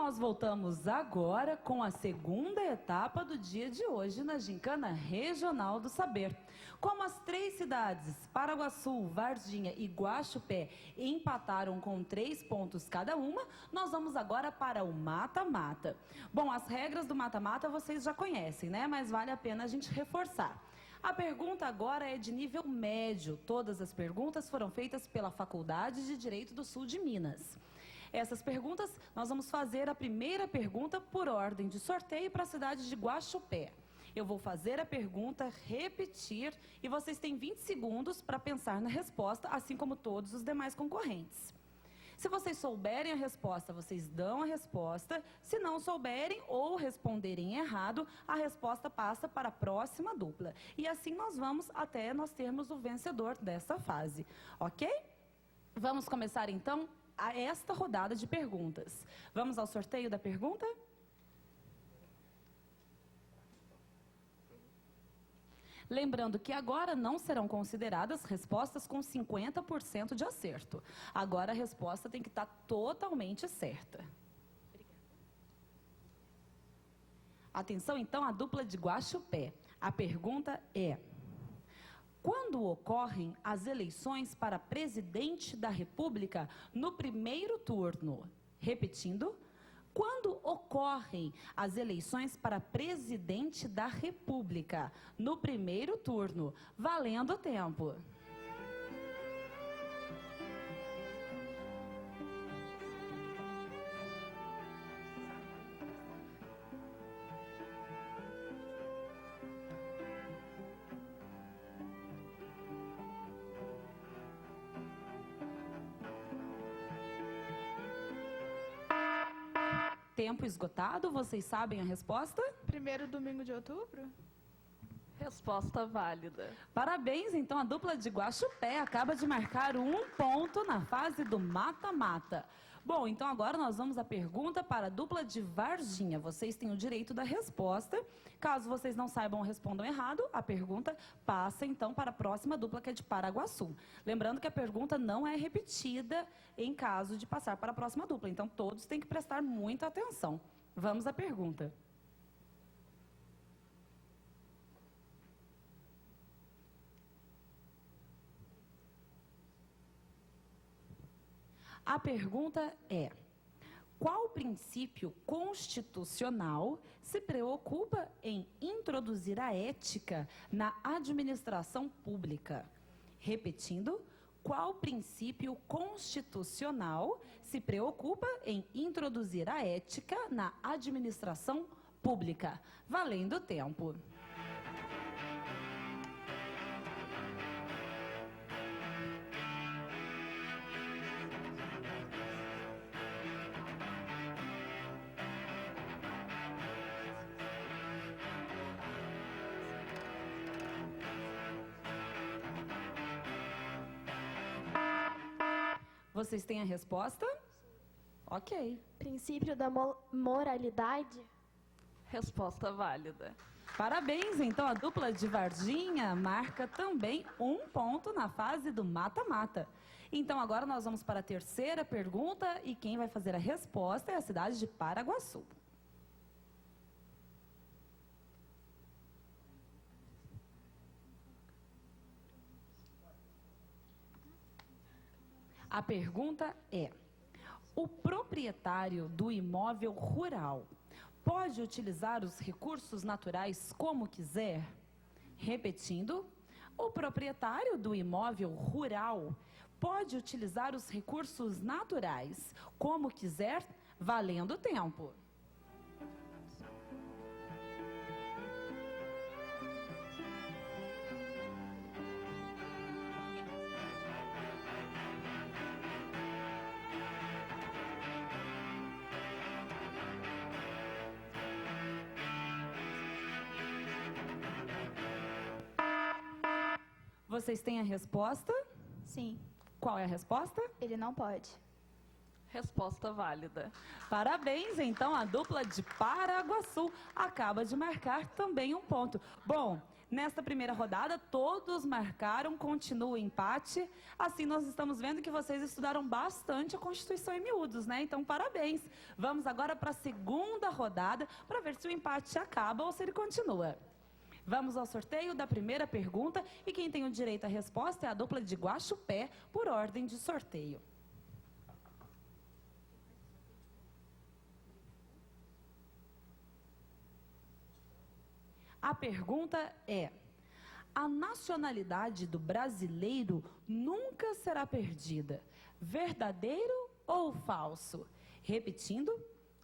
nós voltamos agora com a segunda etapa do dia de hoje na Gincana Regional do Saber. Como as três cidades, Paraguaçu, Varginha e Guaxupé, empataram com 3 pontos cada uma, nós vamos agora para o mata-mata. Bom, as regras do mata-mata vocês já conhecem, né? Mas vale a pena a gente reforçar. A pergunta agora é de nível médio. Todas as perguntas foram feitas pela Faculdade de Direito do Sul de Minas. Essas perguntas, nós vamos fazer a primeira pergunta por ordem de sorteio para a cidade de Guaxupé. Eu vou fazer a pergunta, repetir, e vocês têm 20 segundos para pensar na resposta, assim como todos os demais concorrentes. Se vocês souberem a resposta, vocês dão a resposta. Se não souberem ou responderem errado, a resposta passa para a próxima dupla. E assim nós vamos até nós termos o vencedor dessa fase, ok? Vamos começar então a esta rodada de perguntas. Vamos ao sorteio da pergunta? Lembrando que agora não serão consideradas respostas com 50% de acerto. Agora a resposta tem que estar totalmente certa. Obrigada. Atenção então à dupla de Guaxupé. A pergunta é: quando ocorrem as eleições para presidente da República no primeiro turno? Repetindo. Quando ocorrem as eleições para presidente da República no primeiro turno? Valendo o tempo. Tempo esgotado, vocês sabem a resposta? Primeiro domingo de outubro? Resposta válida. Parabéns, então a dupla de Guaxupé acaba de marcar 1 ponto na fase do mata-mata. Bom, então agora nós vamos à pergunta para a dupla de Varginha. Vocês têm o direito da resposta. Caso vocês não saibam ou respondam errado, a pergunta passa então para a próxima dupla, que é de Paraguaçu. Lembrando que a pergunta não é repetida em caso de passar para a próxima dupla. Então todos têm que prestar muita atenção. Vamos à pergunta. A pergunta é: qual princípio constitucional se preocupa em introduzir a ética na administração pública? Repetindo, qual princípio constitucional se preocupa em introduzir a ética na administração pública? Valendo o tempo. Vocês têm a resposta? Ok. Princípio da moralidade? Resposta válida. Parabéns, então a dupla de Varginha marca também 1 ponto na fase do mata-mata. Então agora nós vamos para a terceira pergunta e quem vai fazer a resposta é a cidade de Paraguaçu. A pergunta é: o proprietário do imóvel rural pode utilizar os recursos naturais como quiser? Repetindo, o proprietário do imóvel rural pode utilizar os recursos naturais como quiser, valendo o tempo. Vocês têm a resposta? Sim. Qual é a resposta? Ele não pode. Resposta válida. Parabéns, então a dupla de Paraguaçu acaba de marcar também 1 ponto. Bom, Nesta primeira rodada, todos marcaram, continua o empate. Assim, nós estamos vendo que vocês estudaram bastante a Constituição em miúdos, né? Então, parabéns. Vamos agora para a segunda rodada para ver se o empate acaba ou se ele continua. Vamos ao sorteio da primeira pergunta e quem tem o direito à resposta é a dupla de Guaxupé, por ordem de sorteio. A pergunta é: a nacionalidade do brasileiro nunca será perdida. Verdadeiro ou falso? Repetindo,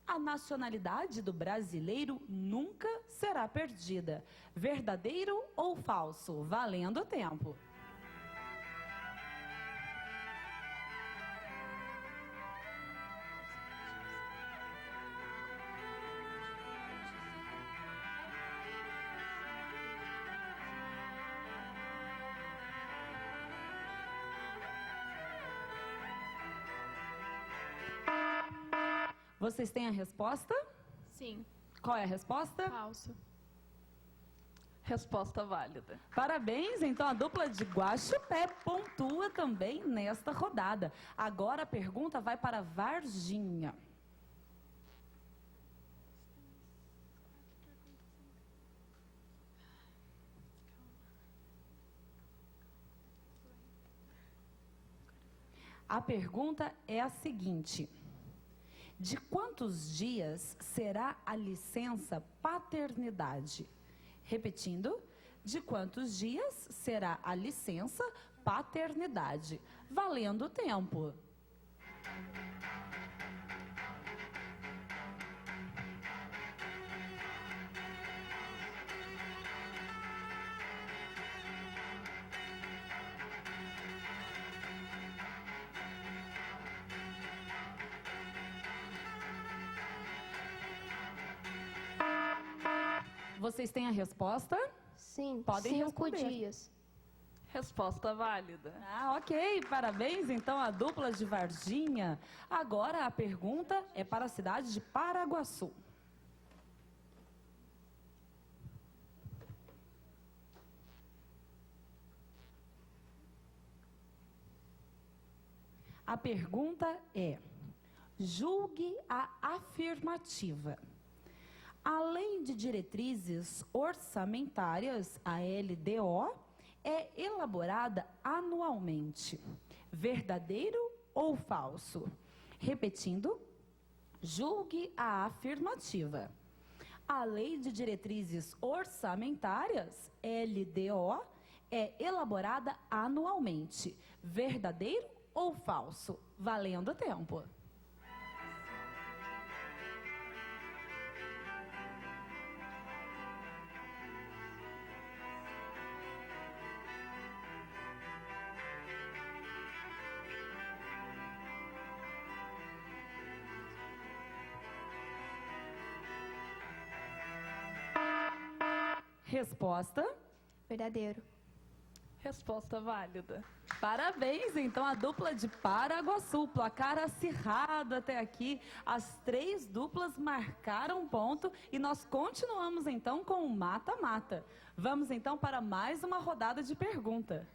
a nacionalidade do brasileiro nunca será perdida. Verdadeiro ou falso? Valendo o tempo. Vocês têm a resposta? Sim. Qual é a resposta? Falso. Resposta válida. Parabéns, então a dupla de Guaxupé pontua também nesta rodada. Agora a pergunta vai para Varginha. A pergunta é a seguinte: de quantos dias será a licença paternidade? Repetindo, de quantos dias será a licença paternidade? Valendo o tempo. Vocês têm a resposta? Sim, Podem 5 responder. dias. Resposta válida. Ah, ok. Parabéns, então, a dupla de Varginha. Agora a pergunta é para a cidade de Paraguaçu. A pergunta é: julgue a afirmativa. A Lei de Diretrizes Orçamentárias, a LDO, é elaborada anualmente. Verdadeiro ou falso? Repetindo, julgue a afirmativa. A Lei de Diretrizes Orçamentárias, LDO, é elaborada anualmente. Verdadeiro ou falso? Valendo tempo. Resposta. Verdadeiro. Resposta válida. Parabéns, então, a dupla de Paraguaçu. Placar acirrado até aqui. As 3 duplas marcaram ponto e nós continuamos, então, com o mata-mata. Vamos, então, para mais uma rodada de pergunta.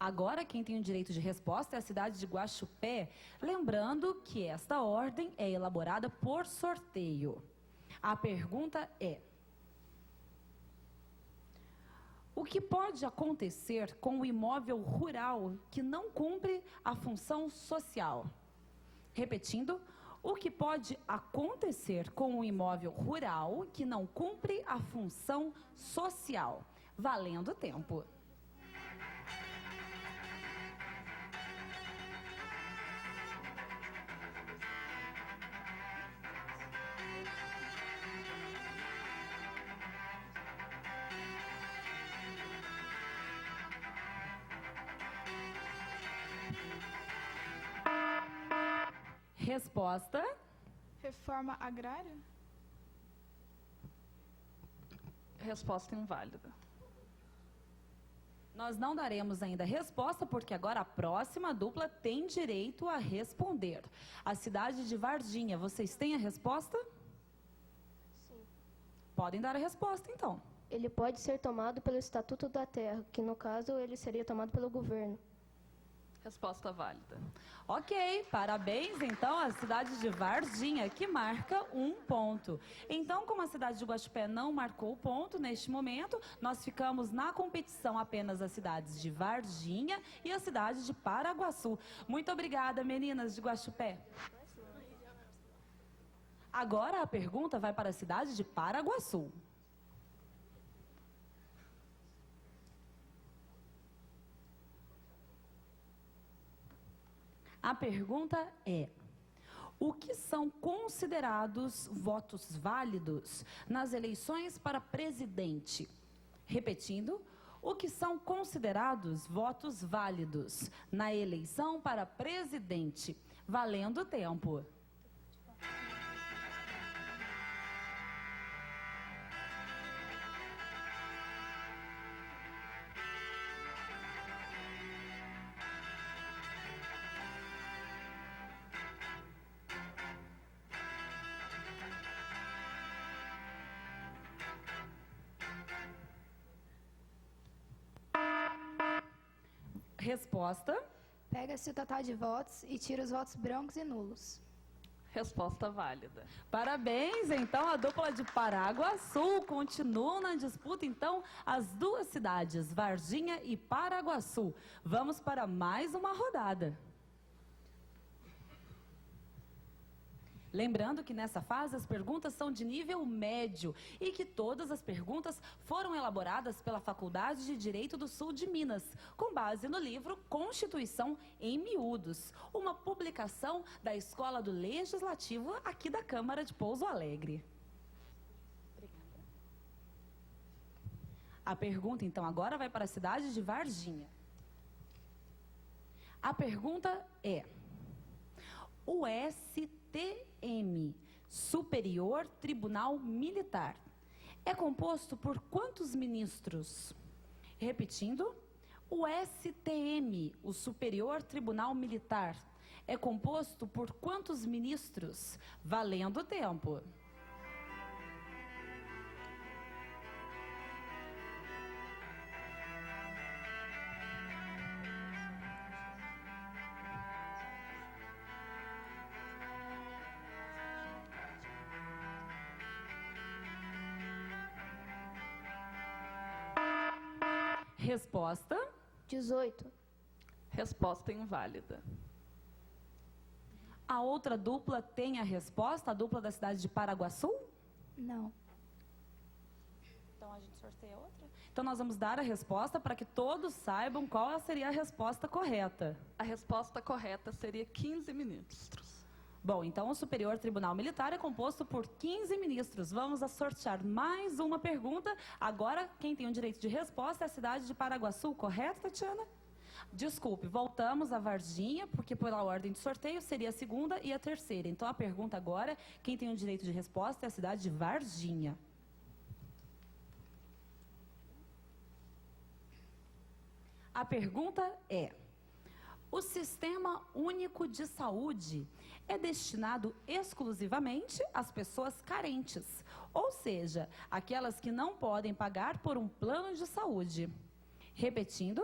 Agora, quem tem o direito de resposta é a cidade de Guaxupé, lembrando que esta ordem é elaborada por sorteio. A pergunta é: o que pode acontecer com o imóvel rural que não cumpre a função social? Repetindo, o que pode acontecer com o imóvel rural que não cumpre a função social? Valendo tempo. Resposta. Reforma agrária? Resposta inválida. Nós não daremos ainda resposta, porque agora a próxima dupla tem direito a responder. A cidade de Varginha, vocês têm a resposta? Sim. Podem dar a resposta, então. Ele pode ser tomado pelo Estatuto da Terra, que no caso ele seria tomado pelo governo. Resposta válida. Ok, parabéns então à cidade de Varginha, que marca 1 ponto. Então, como a cidade de Guaxupé não marcou o ponto neste momento, nós ficamos na competição apenas as cidades de Varginha e a cidade de Paraguaçu. Muito obrigada, meninas de Guaxupé. Agora a pergunta vai para a cidade de Paraguaçu. A pergunta é: o que são considerados votos válidos nas eleições para presidente? Repetindo, o que são considerados votos válidos na eleição para presidente? Valendo o tempo. Resposta. Pega-se o total de votos e tira os votos brancos e nulos. Resposta válida. Parabéns, então a dupla de Paraguaçu continuam na disputa, então as duas cidades, Varginha e Paraguaçu. Vamos para mais uma rodada. Lembrando que nessa fase as perguntas são de nível médio e que todas as perguntas foram elaboradas pela Faculdade de Direito do Sul de Minas, com base no livro Constituição em Miúdos, uma publicação da Escola do Legislativo aqui da Câmara de Pouso Alegre. A pergunta, então, agora vai para a cidade de Varginha. A pergunta é: o STM, Superior Tribunal Militar, é composto por quantos ministros? Repetindo, o STM, o Superior Tribunal Militar, é composto por quantos ministros? Valendo o tempo. Resposta. 18. Resposta inválida. A outra dupla tem a resposta, a dupla da cidade de Paraguaçu? Não. Então a gente sorteia outra? Então nós vamos dar a resposta para que todos saibam qual seria a resposta correta. A resposta correta seria 15 ministros. Bom, então o Superior Tribunal Militar é composto por 15 ministros. Vamos a sortear mais uma pergunta. Agora, quem tem o direito de resposta é a cidade de Paraguaçu, correto, Tatiana? Desculpe, voltamos a Varginha, porque pela ordem de sorteio seria a segunda e a terceira. Então a pergunta agora, quem tem o direito de resposta é a cidade de Varginha. A pergunta é: o Sistema Único de Saúde é destinado exclusivamente às pessoas carentes, ou seja, aquelas que não podem pagar por um plano de saúde. Repetindo,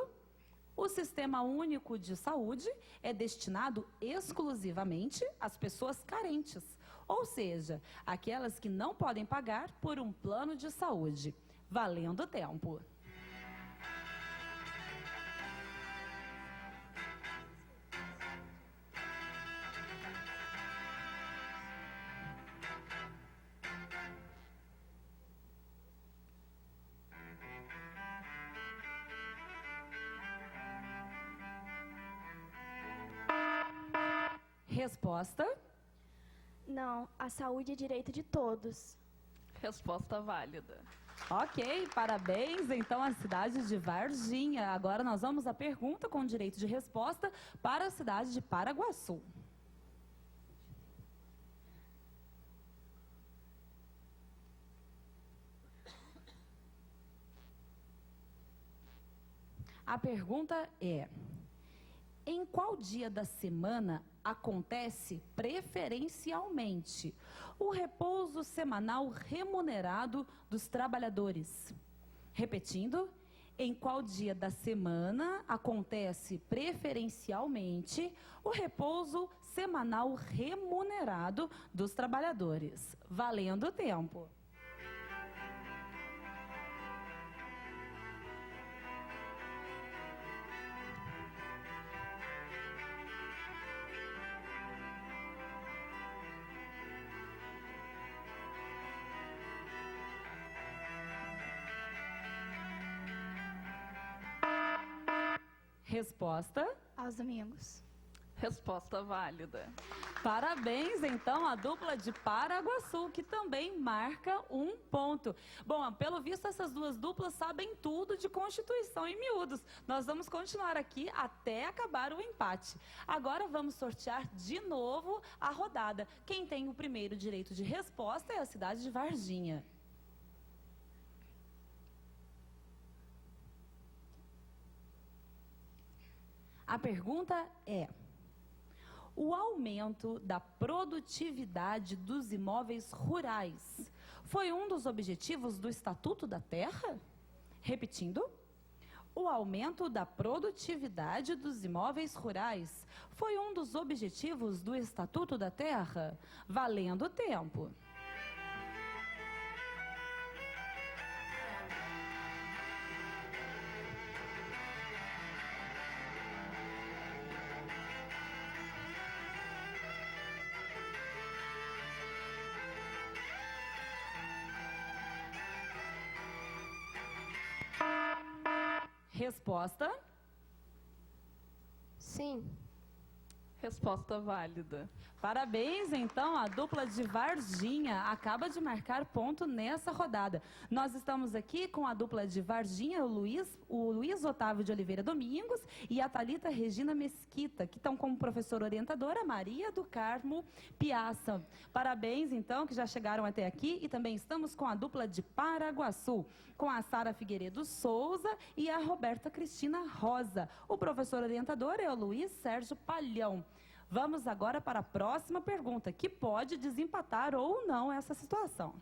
o Sistema Único de Saúde é destinado exclusivamente às pessoas carentes, ou seja, aquelas que não podem pagar por um plano de saúde. Valendo o tempo. Resposta. Não, a saúde é direito de todos. Resposta válida. Ok, parabéns então à cidade de Varginha. Agora nós vamos à pergunta com direito de resposta para a cidade de Paraguaçu. A pergunta é: em qual dia da semana acontece preferencialmente o repouso semanal remunerado dos trabalhadores? Repetindo, em qual dia da semana acontece preferencialmente o repouso semanal remunerado dos trabalhadores? Valendo o tempo. Resposta. Aos domingos. Resposta válida. Parabéns, então, à dupla de Paraguaçu, que também marca um ponto. Bom, pelo visto, essas duas duplas sabem tudo de Constituição em miúdos. Nós vamos continuar aqui até acabar o empate. Agora vamos sortear de novo a rodada. Quem tem o primeiro direito de resposta é a cidade de Varginha. A pergunta é: o aumento da produtividade dos imóveis rurais foi um dos objetivos do Estatuto da Terra? Repetindo, o aumento da produtividade dos imóveis rurais foi um dos objetivos do Estatuto da Terra? Valendo o tempo. Resposta. Sim. Resposta válida. Parabéns, então, a dupla de Varginha acaba de marcar ponto nessa rodada. Nós estamos aqui com a dupla de Varginha, o Luiz Otávio de Oliveira Domingos e a Thalita Regina Mesquita, que estão como professora orientadora Maria do Carmo Piaça. Parabéns, então, que já chegaram até aqui. E também estamos com a dupla de Paraguaçu, com a Sara Figueiredo Souza e a Roberta Cristina Rosa. O professor orientador é o Luiz Sérgio Palhão. Vamos agora para a próxima pergunta, que pode desempatar ou não essa situação.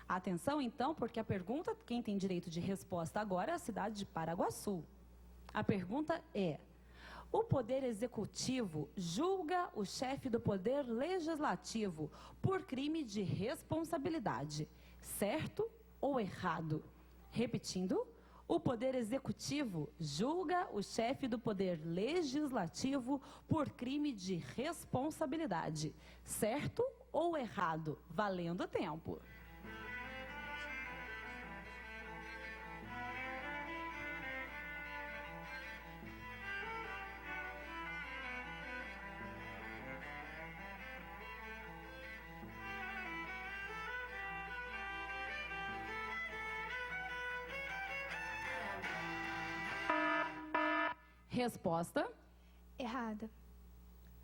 Atenção, então, porque a pergunta, quem tem direito de resposta agora é a cidade de Paraguaçu. A pergunta é: o Poder Executivo julga o chefe do Poder Legislativo por crime de responsabilidade, certo ou errado? Repetindo, o Poder Executivo julga o chefe do Poder Legislativo por crime de responsabilidade, certo ou errado? Valendo o tempo. Resposta. Errada.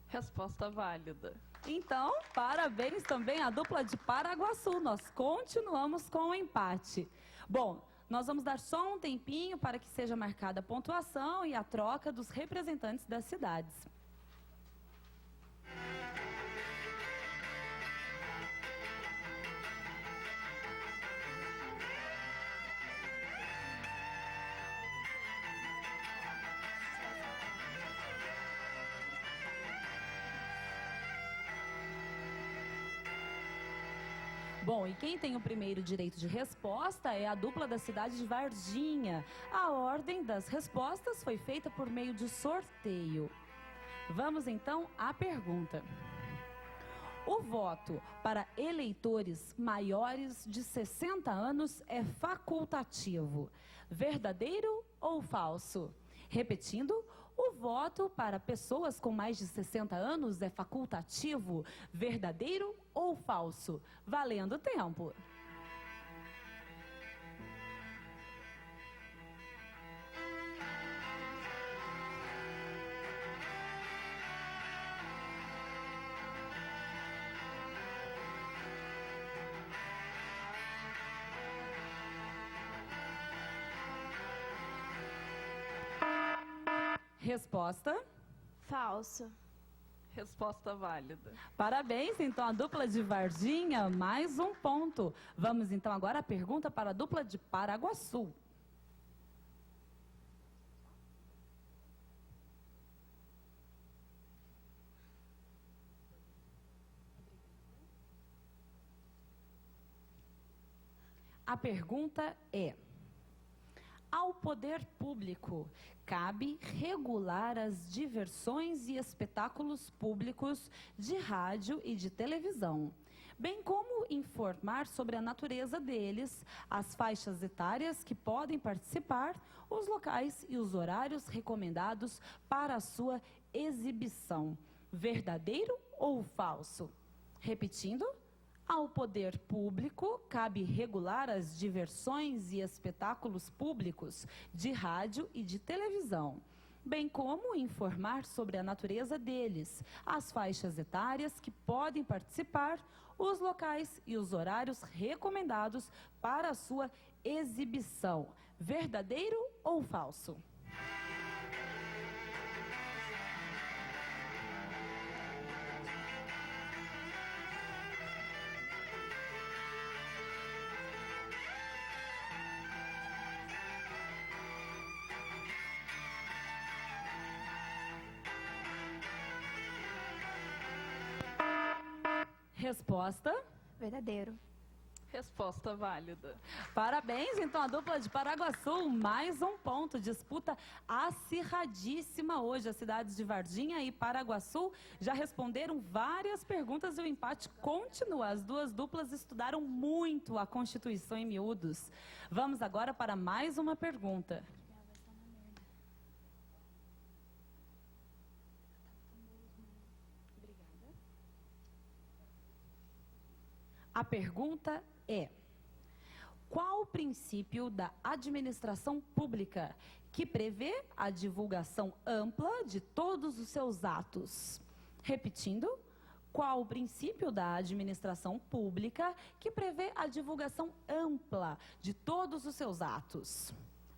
Resposta válida. Então, parabéns também à dupla de Paraguaçu. Nós continuamos com o empate. Bom, nós vamos dar só um tempinho para que seja marcada a pontuação e a troca dos representantes das cidades. Bom, e quem tem o primeiro direito de resposta é a dupla da cidade de Varginha. A ordem das respostas foi feita por meio de sorteio. Vamos então à pergunta. O voto para eleitores maiores de 60 anos é facultativo. Verdadeiro ou falso? Repetindo, o voto para pessoas com mais de 60 anos é facultativo. Verdadeiro ou falso? Valendo o tempo. Resposta? Falso. Resposta válida. Parabéns, então, a dupla de Varginha, mais um ponto. Vamos, então, agora a pergunta para a dupla de Paraguaçu. A pergunta é: ao poder público cabe regular as diversões e espetáculos públicos de rádio e de televisão, bem como informar sobre a natureza deles, as faixas etárias que podem participar, os locais e os horários recomendados para a sua exibição. Verdadeiro ou falso? Repetindo. Ao poder público, cabe regular as diversões e espetáculos públicos de rádio e de televisão, bem como informar sobre a natureza deles, as faixas etárias que podem participar, os locais e os horários recomendados para a sua exibição. Verdadeiro ou falso? Resposta? Verdadeiro. Resposta válida. Parabéns, então, a dupla de Paraguaçu, mais um ponto. Disputa acirradíssima hoje. As cidades de Varginha e Paraguaçu já responderam várias perguntas e o empate continua. As duas duplas estudaram muito a Constituição em miúdos. Vamos agora para mais uma pergunta. A pergunta é: qual o princípio da administração pública que prevê a divulgação ampla de todos os seus atos? Repetindo, qual o princípio da administração pública que prevê a divulgação ampla de todos os seus atos?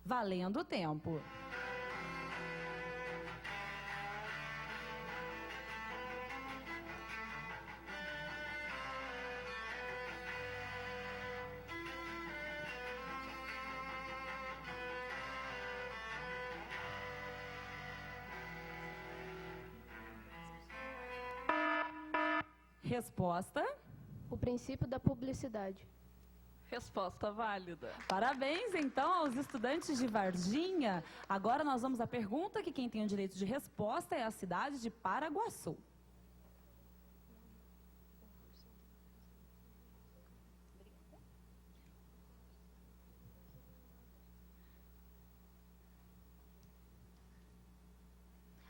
Valendo o tempo. Resposta? O princípio da publicidade. Resposta válida. Parabéns, então, aos estudantes de Varginha. Agora nós vamos à pergunta que quem tem o direito de resposta é a cidade de Paraguaçu.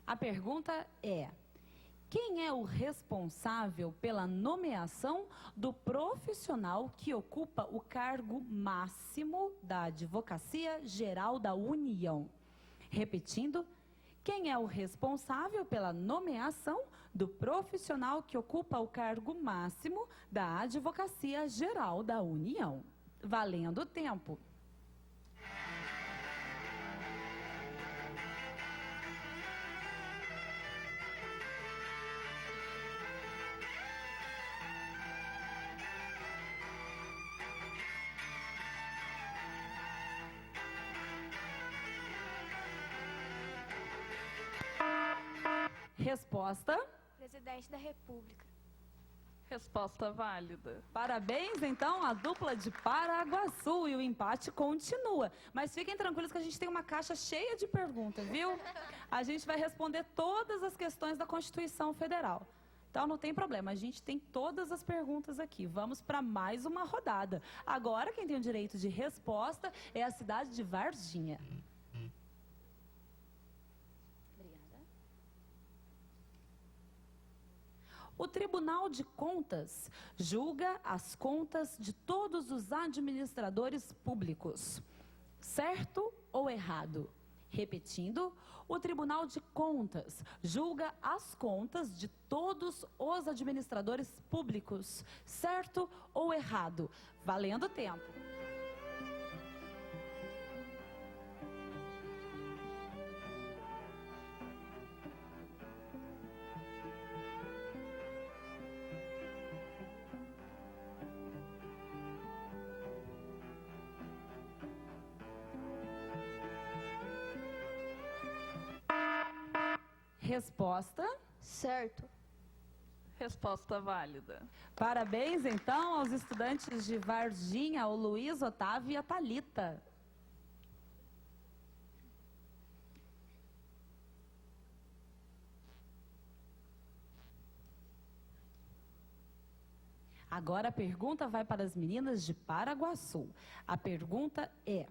A pergunta é: quem é o responsável pela nomeação do profissional que ocupa o cargo máximo da Advocacia Geral da União? Repetindo, quem é o responsável pela nomeação do profissional que ocupa o cargo máximo da Advocacia Geral da União? Valendo o tempo. Resposta? Presidente da República. Resposta válida. Parabéns, então, à dupla de Paraguaçu, e o empate continua. Mas fiquem tranquilos que a gente tem uma caixa cheia de perguntas, viu? A gente vai responder todas as questões da Constituição Federal. Então, não tem problema, a gente tem todas as perguntas aqui. Vamos para mais uma rodada. Agora, quem tem o direito de resposta é a cidade de Varginha. O Tribunal de Contas julga as contas de todos os administradores públicos. Certo ou errado? Repetindo, o Tribunal de Contas julga as contas de todos os administradores públicos. Certo ou errado? Valendo o tempo. Resposta. Certo. Resposta válida. Parabéns, então, aos estudantes de Varginha, o Luiz, Otávio e a Thalita. Agora a pergunta vai para as meninas de Paraguaçu. A pergunta é: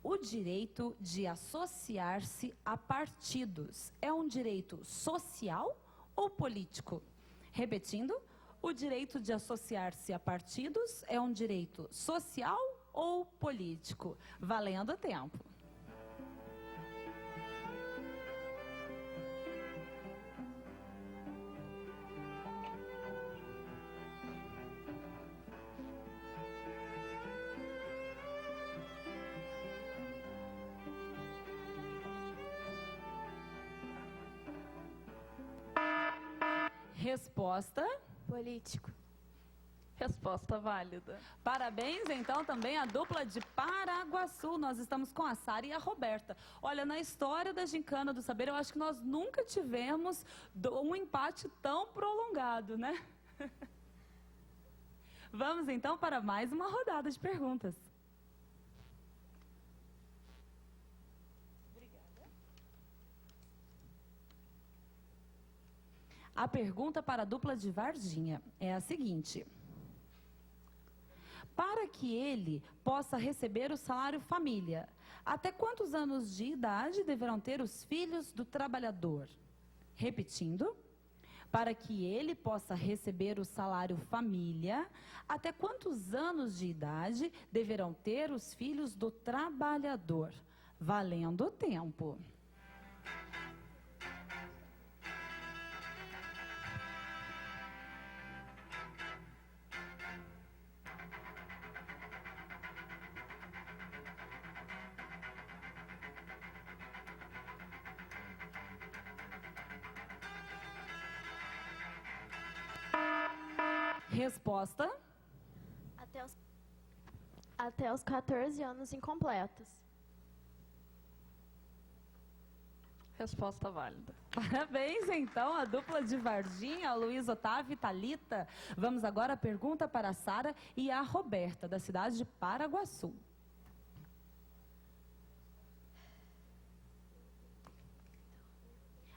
o direito de associar-se a partidos é um direito social ou político? Repetindo, o direito de associar-se a partidos é um direito social ou político? Valendo tempo. Resposta. Político. Resposta válida. Parabéns, então, também à dupla de Paraguaçu. Nós estamos com a Sara e a Roberta. Olha, na história da Gincana do Saber, eu acho que nós nunca tivemos um empate tão prolongado, né? Vamos, então, para mais uma rodada de perguntas. A pergunta para a dupla de Varginha é a seguinte: para que ele possa receber o salário família, até quantos anos de idade deverão ter os filhos do trabalhador? Repetindo, para que ele possa receber o salário família, até quantos anos de idade deverão ter os filhos do trabalhador? Valendo o tempo. Resposta. Até os 14 anos incompletos. Resposta válida. Parabéns, então, a dupla de Varginha, Luiz Otávio e Thalita. Vamos agora à pergunta para a Sara e a Roberta, da cidade de Paraguaçu.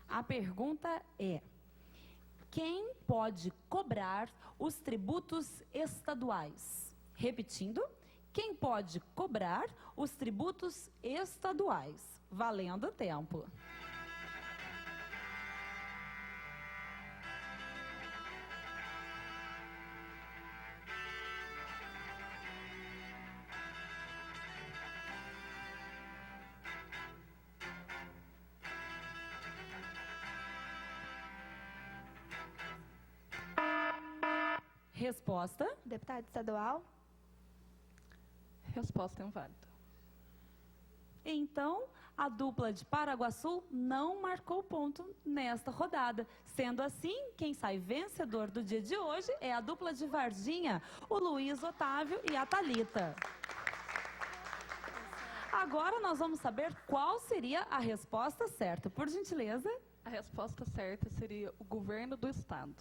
A pergunta é: quem pode cobrar os tributos estaduais? Repetindo, quem pode cobrar os tributos estaduais? Valendo o tempo. Resposta. Deputado estadual. Resposta inválida. Então, a dupla de Paraguaçu não marcou ponto nesta rodada. Sendo assim, quem sai vencedor do dia de hoje é a dupla de Varginha, o Luiz Otávio e a Thalita. Agora nós vamos saber qual seria a resposta certa. Por gentileza. A resposta certa seria o governo do estado.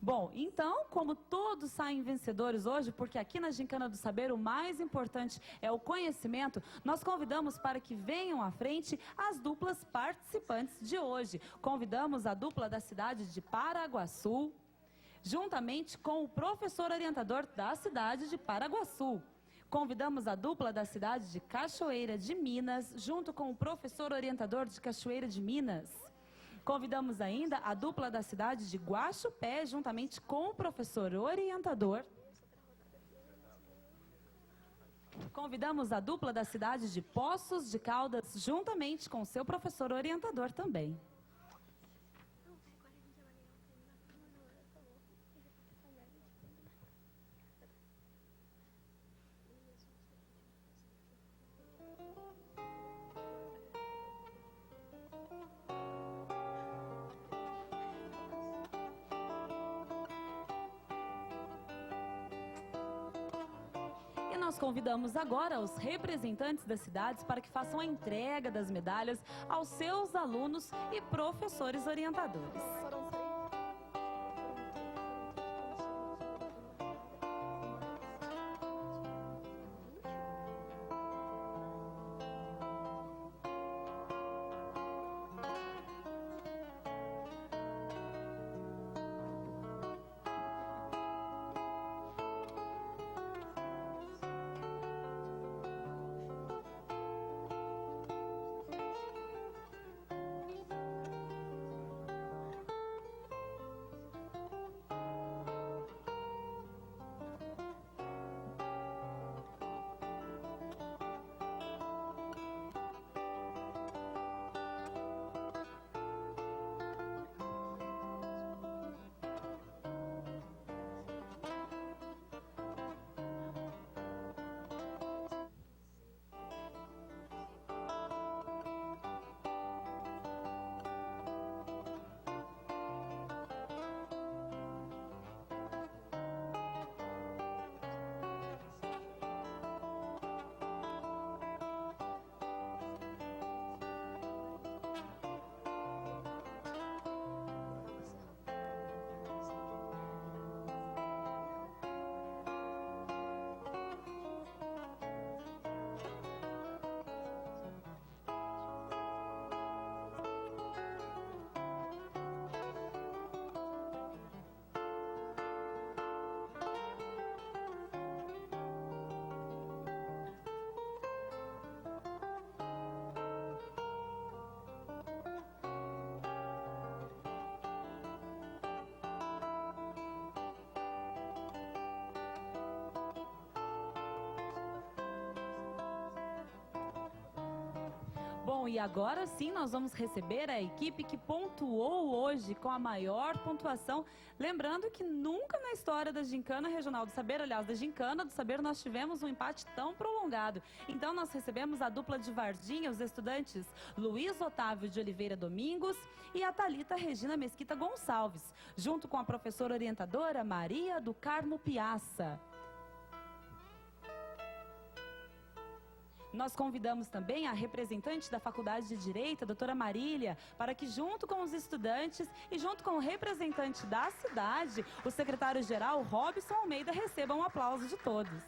Bom, então, como todos saem vencedores hoje, porque aqui na Gincana do Saber o mais importante é o conhecimento, nós convidamos para que venham à frente as duplas participantes de hoje. Convidamos a dupla da cidade de Paraguaçu, juntamente com o professor orientador da cidade de Paraguaçu. Convidamos a dupla da cidade de Cachoeira de Minas, junto com o professor orientador de Cachoeira de Minas. Convidamos ainda a dupla da cidade de Guaxupé, juntamente com o professor orientador. Convidamos a dupla da cidade de Poços de Caldas, juntamente com seu professor orientador também. nós convidamos agora os representantes das cidades para que façam a entrega das medalhas aos seus alunos e professores orientadores. Bom, e agora sim nós vamos receber a equipe que pontuou hoje com a maior pontuação. Lembrando que nunca na história da Gincana Regional do Saber, aliás, da Gincana do Saber, nós tivemos um empate tão prolongado. Então nós recebemos a dupla de Varginha, os estudantes Luiz Otávio de Oliveira Domingos e a Thalita Regina Mesquita Gonçalves, junto com a professora orientadora Maria do Carmo Piazza. Nós convidamos também a representante da Faculdade de Direito, a doutora Marília, para que junto com os estudantes e junto com o representante da cidade, o secretário-geral Robson Almeida, recebam um aplauso de todos.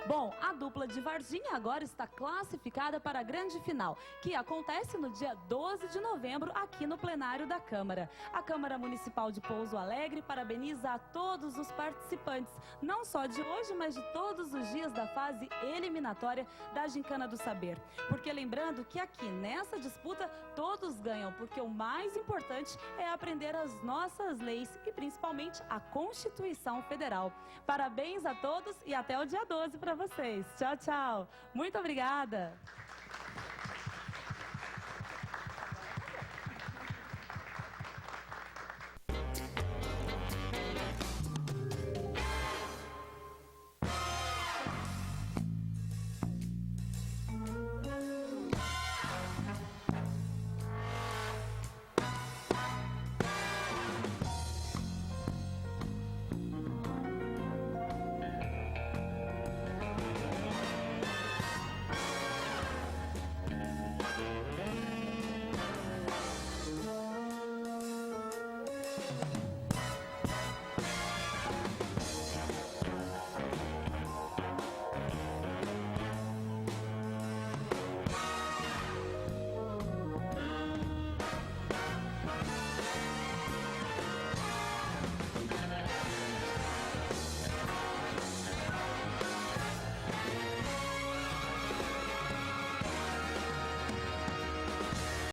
Bom, a dupla de Varginha agora está classificada para a grande final, que acontece no dia 12 de novembro aqui no plenário da Câmara. A Câmara Municipal de Pouso Alegre parabeniza a todos os participantes, não só de hoje, mas de todos os dias da fase eliminatória da Gincana do Saber. Porque lembrando que aqui nessa disputa todos ganham, porque o mais importante é aprender as nossas leis e principalmente a Constituição Federal. Parabéns a todos e até o dia 12 para vocês. Tchau, tchau. Muito obrigada.